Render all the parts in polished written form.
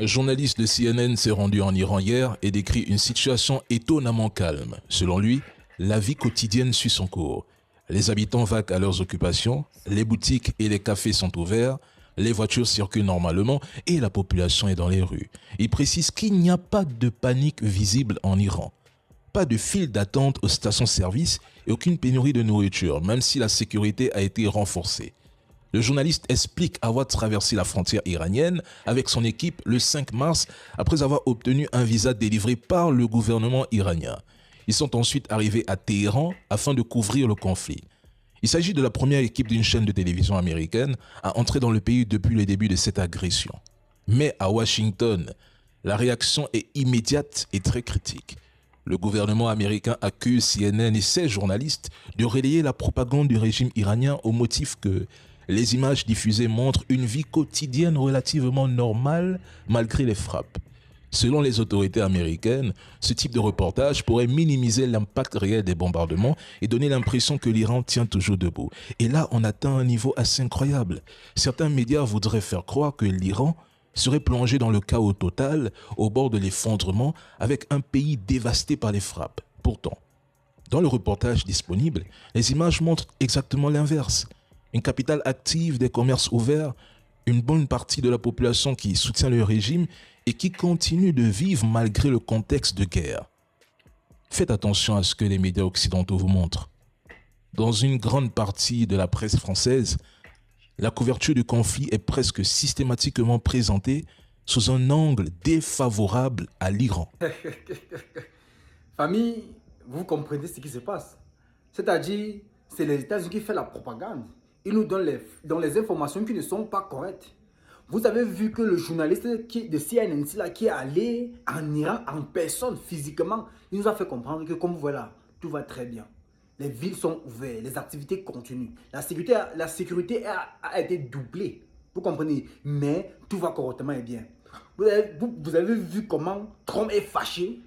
Un journaliste de CNN s'est rendu en Iran hier et décrit une situation étonnamment calme. Selon lui, la vie quotidienne suit son cours. Les habitants vaquent à leurs occupations, les boutiques et les cafés sont ouverts, les voitures circulent normalement et la population est dans les rues. Il précise qu'il n'y a pas de panique visible en Iran. Pas de file d'attente aux stations-service et aucune pénurie de nourriture, même si la sécurité a été renforcée. Le journaliste explique avoir traversé la frontière iranienne avec son équipe le 5 mars après avoir obtenu un visa délivré par le gouvernement iranien. Ils sont ensuite arrivés à Téhéran afin de couvrir le conflit. Il s'agit de la première équipe d'une chaîne de télévision américaine à entrer dans le pays depuis le début de cette agression. Mais à Washington, la réaction est immédiate et très critique. Le gouvernement américain accuse CNN et ses journalistes de relayer la propagande du régime iranien au motif que les images diffusées montrent une vie quotidienne relativement normale malgré les frappes. Selon les autorités américaines, ce type de reportage pourrait minimiser l'impact réel des bombardements et donner l'impression que l'Iran tient toujours debout. Et là, on atteint un niveau assez incroyable. Certains médias voudraient faire croire que l'Iran serait plongé dans le chaos total, au bord de l'effondrement, avec un pays dévasté par les frappes. Pourtant, dans le reportage disponible, les images montrent exactement l'inverse. Une capitale active, des commerces ouverts, une bonne partie de la population qui soutient le régime et qui continue de vivre malgré le contexte de guerre. Faites attention à ce que les médias occidentaux vous montrent. Dans une grande partie de la presse française, la couverture du conflit est presque systématiquement présentée sous un angle défavorable à l'Iran. Famille, vous comprenez ce qui se passe. C'est-à-dire, c'est les États-Unis qui font la propagande. Ils nous donnent les informations qui ne sont pas correctes. Vous avez vu que le journaliste de CNN qui est allé en Iran en personne, physiquement, il nous a fait comprendre que comme voilà, tout va très bien. Les villes sont ouvertes, les activités continuent. La sécurité a été doublée. Vous comprenez? Mais tout va correctement et bien. Vous avez vu comment Trump est fâché?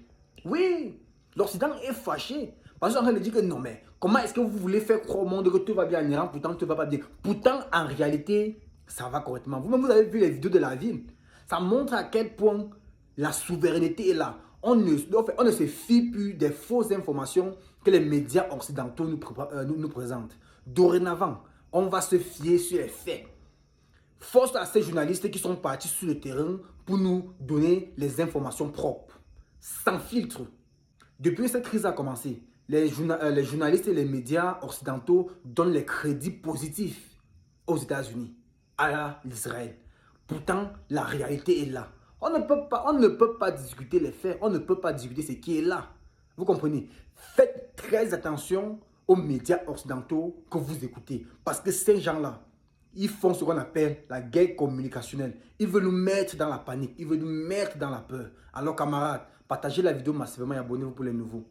Oui, l'Occident est fâché. Parce qu'on est en train de dire que non, mais comment est-ce que vous voulez faire croire au monde que tout va bien en Iran, pourtant tout ne va pas bien? Pourtant, en réalité, ça va correctement. Vous-même, vous avez vu les vidéos de la ville. Ça montre à quel point la souveraineté est là. On ne se fie plus des fausses informations que les médias occidentaux nous présentent. Dorénavant, on va se fier sur les faits. Force à ces journalistes qui sont partis sur le terrain pour nous donner les informations propres, sans filtre. Depuis que cette crise a commencé, les journalistes et les médias occidentaux donnent les crédits positifs aux États-Unis, à l'Israël. Pourtant, la réalité est là. On ne peut pas discuter les faits, on ne peut pas discuter ce qui est là. Vous comprenez? Faites très attention aux médias occidentaux que vous écoutez. Parce que ces gens-là, ils font ce qu'on appelle la guerre communicationnelle. Ils veulent nous mettre dans la panique, ils veulent nous mettre dans la peur. Alors camarades, partagez la vidéo massivement et abonnez-vous pour les nouveaux.